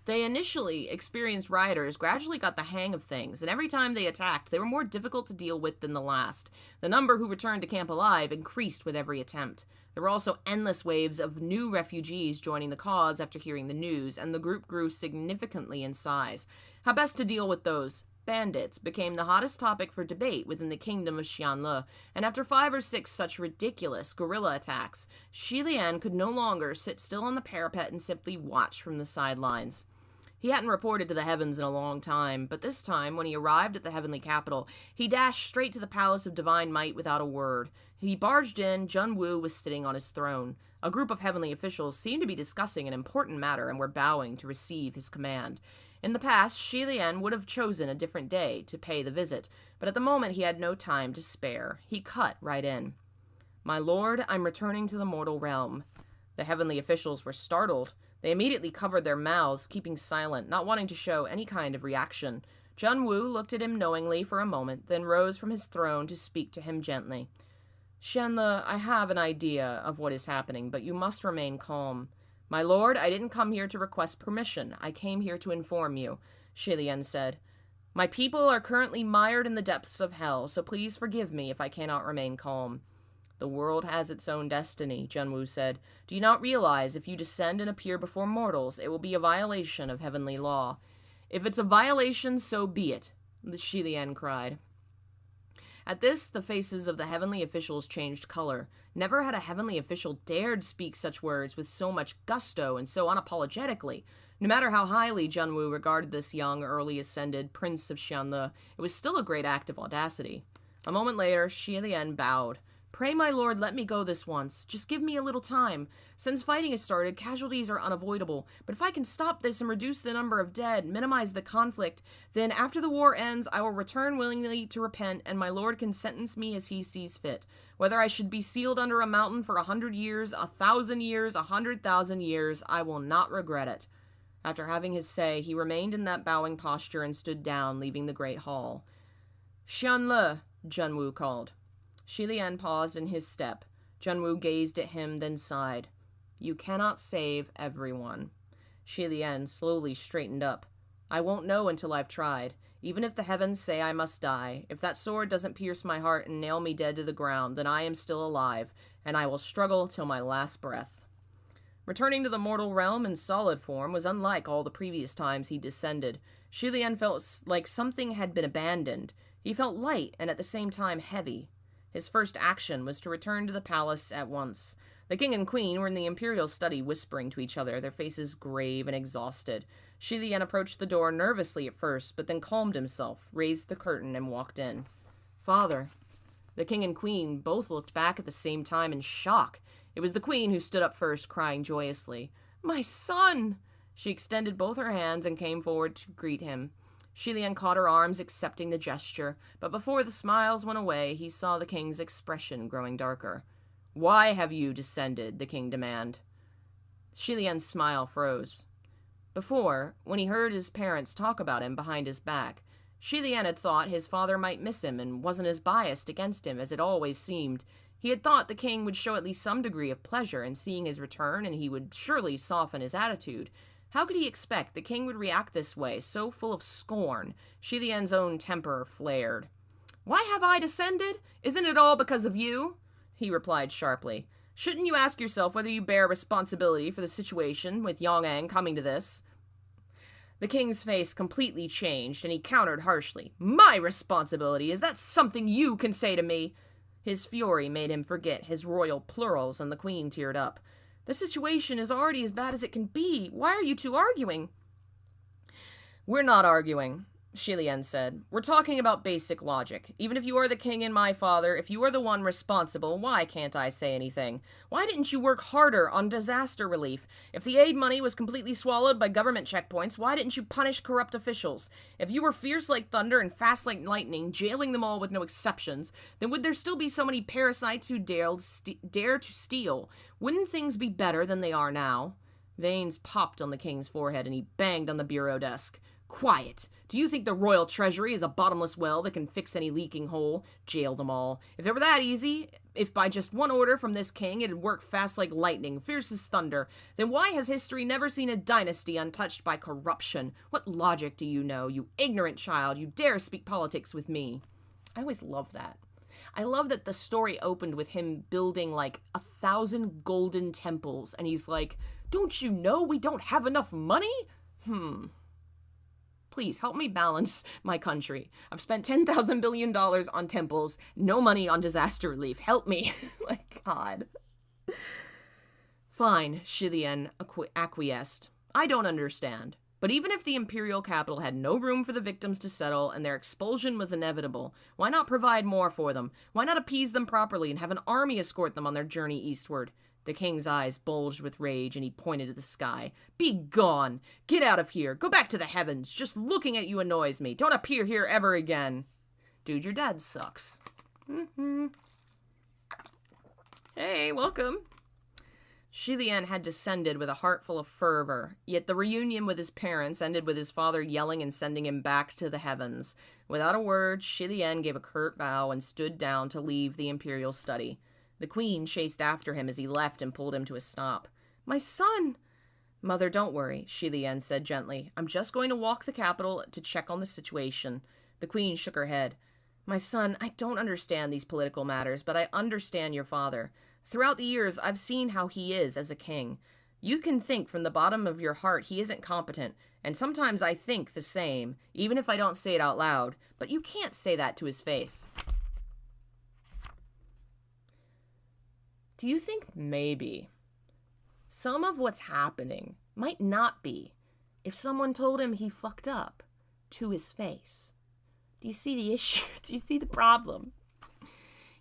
They initially experienced rioters gradually got the hang of things, and every time they attacked, they were more difficult to deal with than the last. The number who returned to camp alive increased with every attempt. There were also endless waves of new refugees joining the cause after hearing the news, and the group grew significantly in size. How best to deal with those bandits became the hottest topic for debate within the kingdom of Xianle, and after 5 or 6 such ridiculous guerrilla attacks, Xie Lian could no longer sit still on the parapet and simply watch from the sidelines. He hadn't reported to the heavens in a long time, but this time, when he arrived at the heavenly capital, he dashed straight to the palace of divine might without a word. He barged in. Jun Wu was sitting on his throne. A group of heavenly officials seemed to be discussing an important matter and were bowing to receive his command. In the past, Xie Lian would have chosen a different day to pay the visit, but at the moment he had no time to spare. He cut right in. "My lord, I'm returning to the mortal realm." The heavenly officials were startled. They immediately covered their mouths, keeping silent, not wanting to show any kind of reaction. Jun Wu looked at him knowingly for a moment, then rose from his throne to speak to him gently. "Xianle, I have an idea of what is happening, but you must remain calm." "My lord, I didn't come here to request permission. I came here to inform you," Xie Lian said. "My people are currently mired in the depths of hell, so please forgive me if I cannot remain calm." The world has its own destiny, Junwu said. Do you not realize if you descend and appear before mortals, it will be a violation of heavenly law? If it's a violation, so be it, the Xie Lian cried. At this, the faces of the heavenly officials changed color. Never had a heavenly official dared speak such words with so much gusto and so unapologetically. No matter how highly Junwu regarded this young, early ascended prince of Xianle, it was still a great act of audacity. A moment later, Xie Lian bowed. Pray, my lord, let me go this once. Just give me a little time. Since fighting has started, casualties are unavoidable. But if I can stop this and reduce the number of dead, minimize the conflict, then after the war ends, I will return willingly to repent, and my lord can sentence me as he sees fit. Whether I should be sealed under a mountain for 100 years, 1,000 years, 100,000 years, I will not regret it. After having his say, he remained in that bowing posture and stood down, leaving the great hall. Xianle, Junwu called. Xie Lian paused in his step. Junwu gazed at him, then sighed. You cannot save everyone. Xie Lian slowly straightened up. I won't know until I've tried. Even if the heavens say I must die, if that sword doesn't pierce my heart and nail me dead to the ground, then I am still alive, and I will struggle till my last breath. Returning to the mortal realm in solid form was unlike all the previous times he descended. Xie Lian felt like something had been abandoned. He felt light and at the same time heavy. His first action was to return to the palace at once. The king and queen were in the imperial study whispering to each other, their faces grave and exhausted. Xie Lian approached the door nervously at first, but then calmed himself, raised the curtain, and walked in. Father. The king and queen both looked back at the same time in shock. It was the queen who stood up first, crying joyously. My son! She extended both her hands and came forward to greet him. Xie Lian caught her arms, accepting the gesture, but before the smiles went away, he saw the king's expression growing darker. Why have you descended? The king demanded. Xie Lian's smile froze. Before, when he heard his parents talk about him behind his back, Xie Lian had thought his father might miss him and wasn't as biased against him as it always seemed. He had thought the king would show at least some degree of pleasure in seeing his return, and he would surely soften his attitude. How could he expect the king would react this way, so full of scorn? Xie Lian's own temper flared. Why have I descended? Isn't it all because of you? He replied sharply. Shouldn't you ask yourself whether you bear responsibility for the situation with Yong'an coming to this? The king's face completely changed, and he countered harshly. My responsibility? Is that something you can say to me? His fury made him forget his royal plurals, and the queen teared up. The situation is already as bad as it can be. Why are you two arguing? We're not arguing, Xie Lian said. We're talking about basic logic. Even if you are the king and my father, if you are the one responsible, why can't I say anything? Why didn't you work harder on disaster relief? If the aid money was completely swallowed by government checkpoints, why didn't you punish corrupt officials? If you were fierce like thunder and fast like lightning, jailing them all with no exceptions, then would there still be so many parasites who dare to steal? Wouldn't things be better than they are now? Veins popped on the king's forehead, and he banged on the bureau desk. Quiet! Do you think the royal treasury is a bottomless well that can fix any leaking hole? Jail them all. If it were that easy, if by just one order from this king it'd work fast like lightning, fierce as thunder, then why has history never seen a dynasty untouched by corruption? What logic do you know, you ignorant child? You dare speak politics with me? I always love that. I love that the story opened with him building like 1,000 golden temples, and he's like, don't you know we don't have enough money? Please help me balance my country. I've spent $10,000 billion on temples, no money on disaster relief. Help me. Like, God. Fine, Xie Lian acquiesced. I don't understand. But even if the imperial capital had no room for the victims to settle and their expulsion was inevitable, why not provide more for them? Why not appease them properly and have an army escort them on their journey eastward? The king's eyes bulged with rage, and he pointed at the sky. Be gone! Get out of here! Go back to the heavens! Just looking at you annoys me. Don't appear here ever again. Dude, your dad sucks. Hey, welcome. Xie Lian had descended with a heart full of fervor, yet the reunion with his parents ended with his father yelling and sending him back to the heavens. Without a word, Xie Lian gave a curt bow and stood down to leave the imperial study. The queen chased after him as he left and pulled him to a stop. My son! Mother, don't worry, Xie Lian said gently. I'm just going to walk the capital to check on the situation. The queen shook her head. My son, I don't understand these political matters, but I understand your father. Throughout the years, I've seen how he is as a king. You can think from the bottom of your heart he isn't competent, and sometimes I think the same, even if I don't say it out loud, but you can't say that to his face. Do you think maybe some of what's happening might not be if someone told him he fucked up to his face? Do you see the issue? Do you see the problem?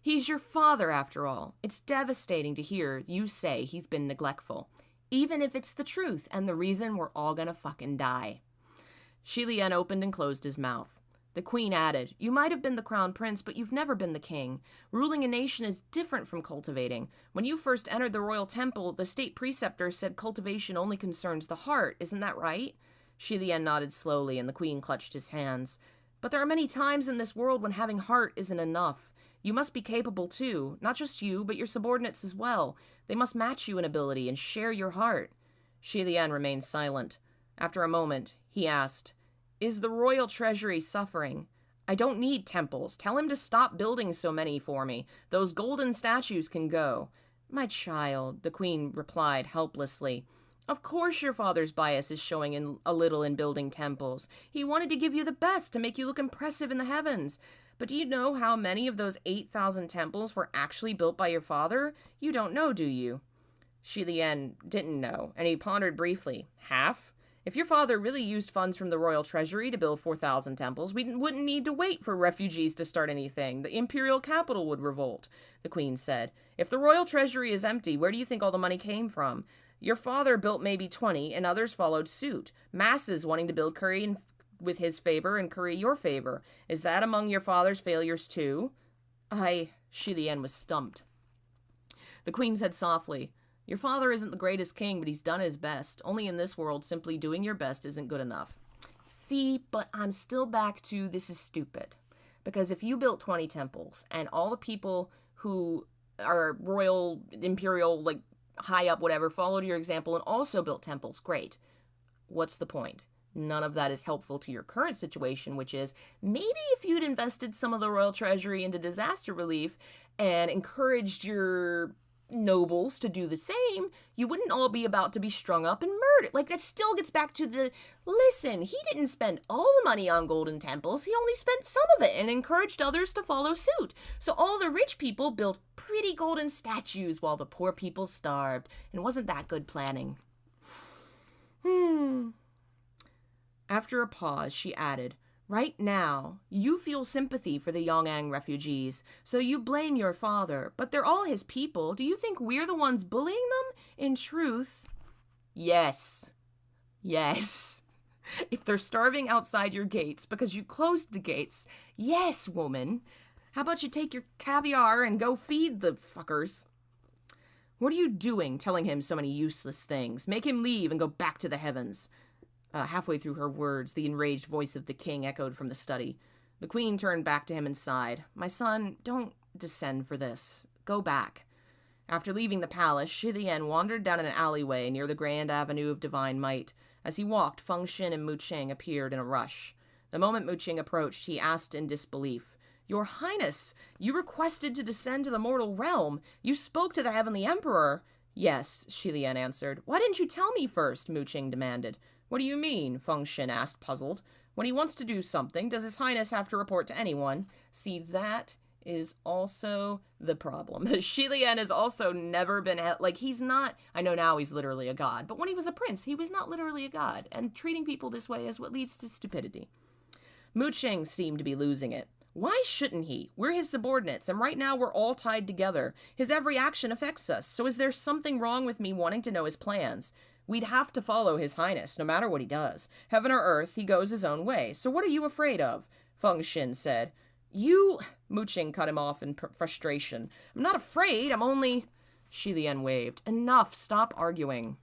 He's your father, after all. It's devastating to hear you say he's been neglectful, even if it's the truth and the reason we're all gonna fucking die. Xie Lian opened and closed his mouth. The queen added, "You might have been the crown prince, but you've never been the king. Ruling a nation is different from cultivating. When you first entered the royal temple, the state preceptor said cultivation only concerns the heart. Isn't that right?" Xie Lian nodded slowly, and the queen clutched his hands. "But there are many times in this world when having heart isn't enough. You must be capable too, not just you, but your subordinates as well. They must match you in ability and share your heart." Xie Lian remained silent. After a moment, he asked, "Is the royal treasury suffering? I don't need temples. Tell him to stop building so many for me. Those golden statues can go." "My child," the queen replied helplessly, "of course your father's bias is showing a little in building temples. He wanted to give you the best to make you look impressive in the heavens. But do you know how many of those 8,000 temples were actually built by your father? You don't know, do you?" Xie Lian didn't know, and he pondered briefly. "Half? If your father really used funds from the royal treasury to build 4,000 temples, we wouldn't need to wait for refugees to start anything. The imperial capital would revolt," the queen said. "If the royal treasury is empty, where do you think all the money came from? Your father built maybe 20, and others followed suit. Masses wanting to build curry with his favor and curry your favor. Is that among your father's failures too?" Xie Lian was stumped. The queen said softly, "Your father isn't the greatest king, but he's done his best. Only in this world, simply doing your best isn't good enough." See, but I'm still back to this is stupid. Because if you built 20 temples and all the people who are royal, imperial, like high up, whatever, followed your example and also built temples, great. What's the point? None of that is helpful to your current situation, which is maybe if you'd invested some of the royal treasury into disaster relief and encouraged your nobles to do the same, you wouldn't all be about to be strung up and murdered. Like, that still gets back to the, listen, he didn't spend all the money on golden temples, he only spent some of it and encouraged others to follow suit. So all the rich people built pretty golden statues while the poor people starved. And wasn't that good planning? After a pause, she added, "Right now, you feel sympathy for the Yong'an refugees, so you blame your father, but they're all his people. Do you think we're the ones bullying them? In truth, yes. Yes. If they're starving outside your gates because you closed the gates, yes, woman. How about you take your caviar and go feed the fuckers?" "What are you doing telling him so many useless things? Make him leave and go back to the heavens." Halfway through her words, the enraged voice of the king echoed from the study. The queen turned back to him and sighed. "My son, don't descend for this. Go back." After leaving the palace, Xie Lian wandered down an alleyway near the grand avenue of divine might. As he walked, Feng Xin and Mu Qing appeared in a rush. The moment Mu Qing approached, he asked in disbelief, "Your Highness, you requested to descend to the mortal realm. You spoke to the heavenly emperor." "Yes," Xie Lian answered. "Why didn't you tell me first?" Mu Qing demanded. "What do you mean?" Feng Xin asked, puzzled. "When he wants to do something, does his highness have to report to anyone?" See, that is also the problem. Xie Lian has also never been, he's not, I know now he's literally a god, but when he was a prince, he was not literally a god, and treating people this way is what leads to stupidity. Mu Qing seemed to be losing it. Why shouldn't he? We're his subordinates, and right now we're all tied together. His every action affects us, so is there something wrong with me wanting to know his plans? We'd have to follow his highness, no matter what he does. Heaven or earth, he goes his own way. So what are you afraid of? Feng Xin said. Mu Qing cut him off in frustration. "I'm not afraid, I'm only..." Xie Lian waved. "Enough, stop arguing."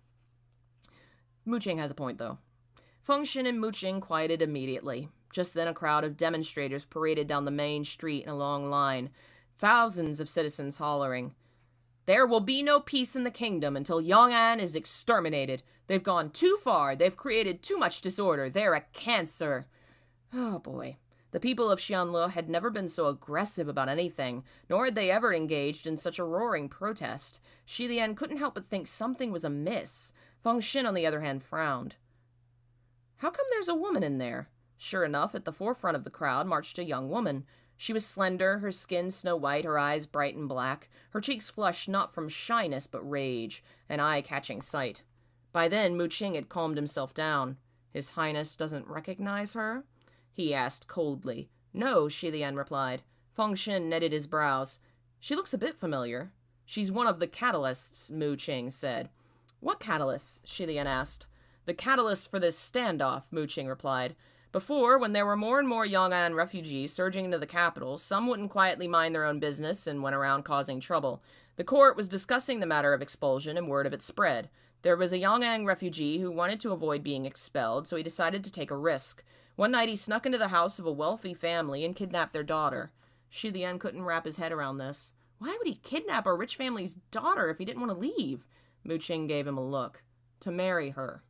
Mu Qing has a point, though. Feng Xin and Mu Qing quieted immediately. Just then a crowd of demonstrators paraded down the main street in a long line. Thousands of citizens hollering, "There will be no peace in the kingdom until Yong'an is exterminated. They've gone too far. They've created too much disorder. They're a cancer." Oh boy. The people of Xianlu had never been so aggressive about anything, nor had they ever engaged in such a roaring protest. Xie Lian couldn't help but think something was amiss. Feng Xin, on the other hand, frowned. How come there's a woman in there? Sure enough, at the forefront of the crowd marched a young woman. She was slender, her skin snow-white, her eyes bright and black, her cheeks flushed not from shyness but rage, an eye-catching sight. By then, Mu Qing had calmed himself down. His Highness doesn't recognize her? He asked coldly. No, Xie Lian replied. Feng Xin knitted his brows. She looks a bit familiar. She's one of the catalysts, Mu Qing said. What catalysts? Xie Lian asked. The catalyst for this standoff, Mu Qing replied. Before, when there were more and more Yong'an refugees surging into the capital, some wouldn't quietly mind their own business and went around causing trouble. The court was discussing the matter of expulsion, and word of it spread. There was a Yong'an refugee who wanted to avoid being expelled, so he decided to take a risk. One night he snuck into the house of a wealthy family and kidnapped their daughter. Xie Lian couldn't wrap his head around this. Why would he kidnap a rich family's daughter if he didn't want to leave? Mu Qing gave him a look. To marry her.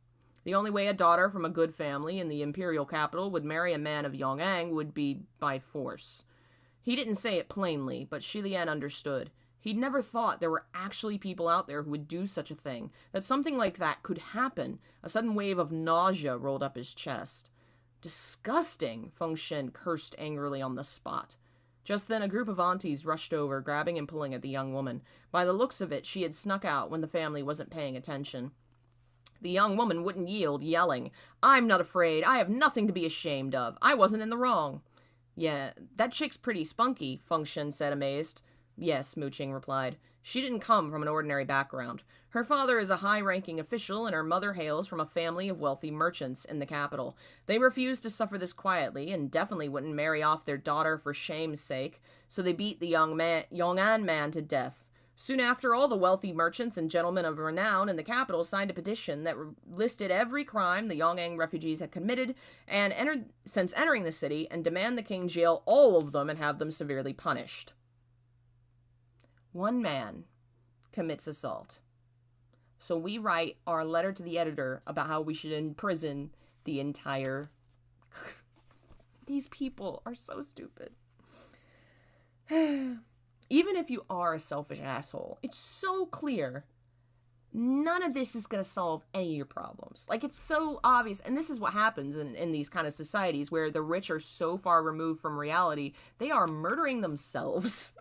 The only way a daughter from a good family in the imperial capital would marry a man of Yong'an would be by force. He didn't say it plainly, but Xie Lian understood. He'd never thought there were actually people out there who would do such a thing, that something like that could happen. A sudden wave of nausea rolled up his chest. Disgusting, Feng Xin cursed angrily on the spot. Just then a group of aunties rushed over, grabbing and pulling at the young woman. By the looks of it, she had snuck out when the family wasn't paying attention. The young woman wouldn't yield, yelling, I'm not afraid. I have nothing to be ashamed of. I wasn't in the wrong. Yeah, that chick's pretty spunky, Feng Xin said, amazed. Yes, Mu Qing replied. She didn't come from an ordinary background. Her father is a high-ranking official, and her mother hails from a family of wealthy merchants in the capital. They refused to suffer this quietly, and definitely wouldn't marry off their daughter for shame's sake, so they beat the Yong'an man to death. Soon after, all the wealthy merchants and gentlemen of renown in the capital signed a petition that listed every crime the Yong'an refugees had committed and since entering the city, and demand the king jail all of them and have them severely punished. One man commits assault. So we write our letter to the editor about how we should imprison the entire... These people are so stupid. Even if you are a selfish asshole, it's so clear none of this is going to solve any of your problems. Like, it's so obvious. And this is what happens in these kind of societies where the rich are so far removed from reality, they are murdering themselves.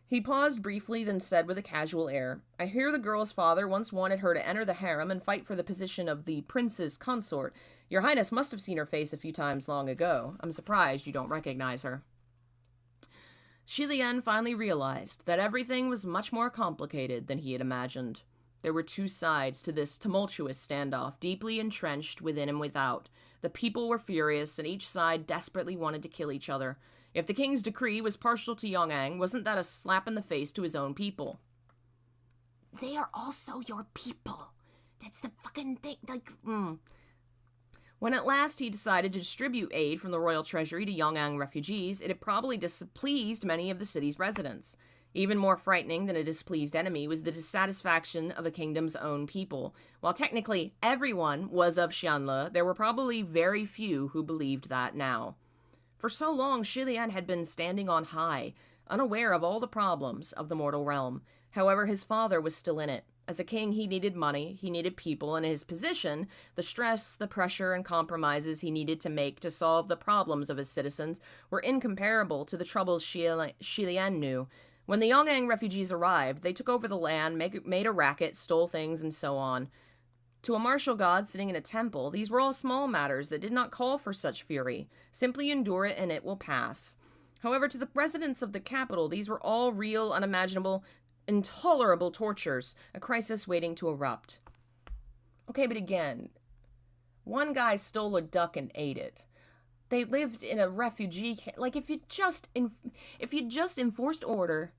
He paused briefly, then said with a casual air, I hear the girl's father once wanted her to enter the harem and fight for the position of the prince's consort. Your Highness must have seen her face a few times long ago. I'm surprised you don't recognize her. Xie Lian finally realized that everything was much more complicated than he had imagined. There were two sides to this tumultuous standoff, deeply entrenched within and without. The people were furious, and each side desperately wanted to kill each other. If the king's decree was partial to Yong'an, wasn't that a slap in the face to his own people? They are also your people. That's the fucking thing. When at last he decided to distribute aid from the royal treasury to Yong'an refugees, it had probably displeased many of the city's residents. Even more frightening than a displeased enemy was the dissatisfaction of the kingdom's own people. While technically everyone was of Xianlu, there were probably very few who believed that now. For so long, Xie Lian had been standing on high, unaware of all the problems of the mortal realm. However, his father was still in it. As a king, he needed money, he needed people, and in his position, the stress, the pressure, and compromises he needed to make to solve the problems of his citizens were incomparable to the troubles Xie Lian knew. When the Yong'an refugees arrived, they took over the land, made a racket, stole things, and so on. To a martial god sitting in a temple, these were all small matters that did not call for such fury. Simply endure it and it will pass. However, to the residents of the capital, these were all real, unimaginable, intolerable tortures, a crisis waiting to erupt. Okay, but again, one guy stole a duck and ate it. They lived in a refugee camp. Like, if you just enforced order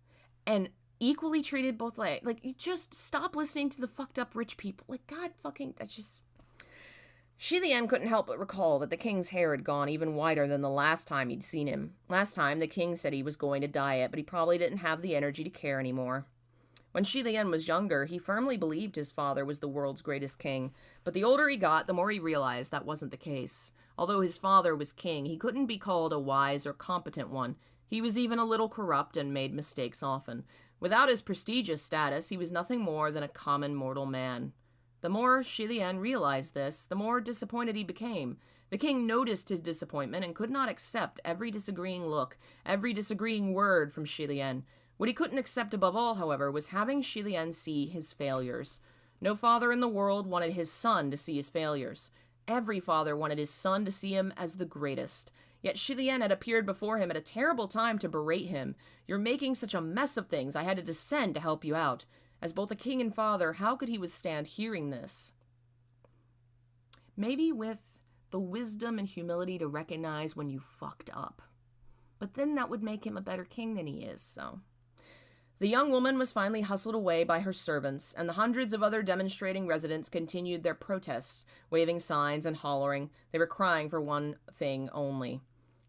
and equally treated both like you just stop listening to the fucked up rich people. Like, God fucking, that's just... Xie Lian couldn't help but recall that the king's hair had gone even whiter than the last time he'd seen him. Last time, the king said he was going to dye it, but he probably didn't have the energy to care anymore. When Xie Lian was younger, he firmly believed his father was the world's greatest king, but the older he got, the more he realized that wasn't the case. Although his father was king, he couldn't be called a wise or competent one. He was even a little corrupt and made mistakes often. Without his prestigious status, he was nothing more than a common mortal man. The more Xie Lian realized this, the more disappointed he became. The king noticed his disappointment and could not accept every disagreeing look, every disagreeing word from Xie Lian. What he couldn't accept above all, however, was having Xie Lian see his failures. No father in the world wanted his son to see his failures. Every father wanted his son to see him as the greatest. Yet Xie Lian had appeared before him at a terrible time to berate him. "You're making such a mess of things. I had to descend to help you out." As both a king and father, how could he withstand hearing this? Maybe with the wisdom and humility to recognize when you fucked up. But then that would make him a better king than he is, so. The young woman was finally hustled away by her servants, and the hundreds of other demonstrating residents continued their protests, waving signs and hollering. They were crying for one thing only.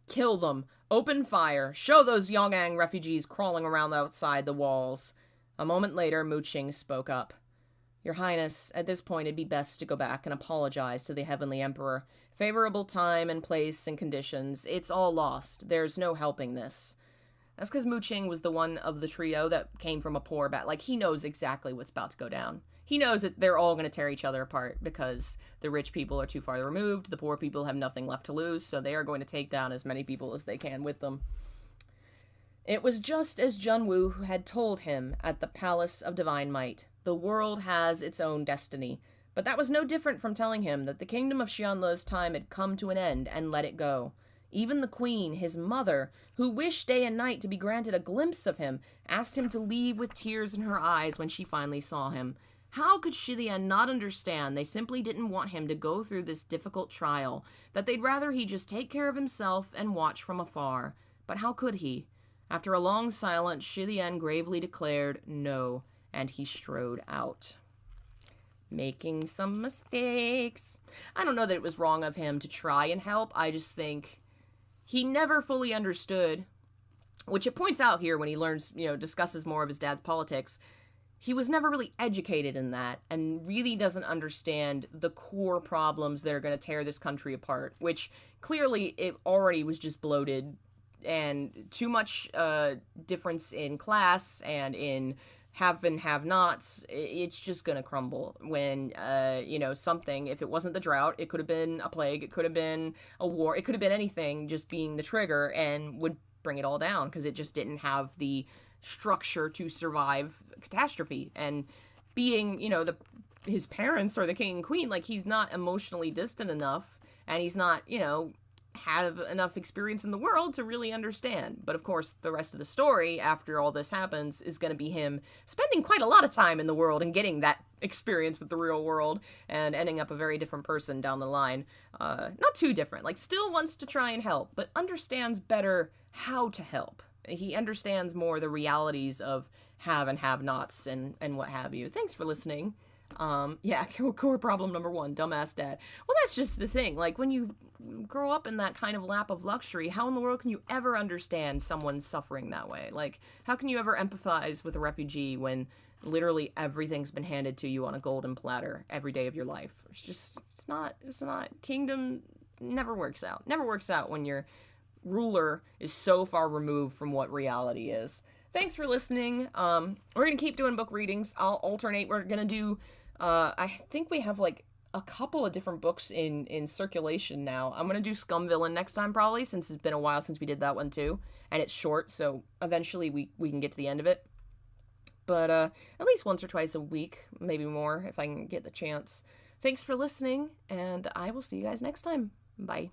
"Kill them! Open fire! Show those Yongang refugees crawling around outside the walls!" A moment later, Mu Qing spoke up. "Your Highness, at this point it'd be best to go back and apologize to the Heavenly Emperor. Favorable time and place and conditions. It's all lost. There's no helping this." That's because Mu Qing was the one of the trio that came from a poor he knows exactly what's about to go down. He knows that they're all going to tear each other apart because the rich people are too far removed, the poor people have nothing left to lose, so they are going to take down as many people as they can with them. It was just as Junwu had told him at the Palace of Divine Might. The world has its own destiny. But that was no different from telling him that the kingdom of Xianle's time had come to an end and let it go. Even the queen, his mother, who wished day and night to be granted a glimpse of him, asked him to leave with tears in her eyes when she finally saw him. How could Xie Lian not understand they simply didn't want him to go through this difficult trial, that they'd rather he just take care of himself and watch from afar? But how could he? After a long silence, Xie Lian gravely declared no, and he strode out. Making some mistakes. I don't know that it was wrong of him to try and help. I just think he never fully understood, which it points out here when he learns, discusses more of his dad's politics. He was never really educated in that and really doesn't understand the core problems that are going to tear this country apart, which clearly it already was just bloated and too much difference in class and in have and have-nots. It's just going to crumble when, something, if it wasn't the drought, it could have been a plague, it could have been a war, it could have been anything just being the trigger and would bring it all down because it just didn't have the structure to survive catastrophe. And being, his parents or the king and queen, he's not emotionally distant enough and he's not, have enough experience in the world to really understand. But of course, the rest of the story, after all this happens, is going to be him spending quite a lot of time in the world and getting that experience with the real world and ending up a very different person down the line. Not too different. Still wants to try and help, but understands better how to help. He understands more the realities of have and have-nots and what have you. Thanks for listening. Core problem number 1, dumbass dad. Well, that's just the thing. When you grow up in that kind of lap of luxury, how in the world can you ever understand someone suffering that way? How can you ever empathize with a refugee when literally everything's been handed to you on a golden platter every day of your life? It's not, kingdom never works out. Never works out when your ruler is so far removed from what reality is. Thanks for listening. We're going to keep doing book readings. I'll alternate. We're going to do, I think we have a couple of different books in circulation now. I'm going to do Scum Villain next time probably, since it's been a while since we did that one too. And it's short, so eventually we can get to the end of it. But at least once or twice a week, maybe more if I can get the chance. Thanks for listening, and I will see you guys next time. Bye.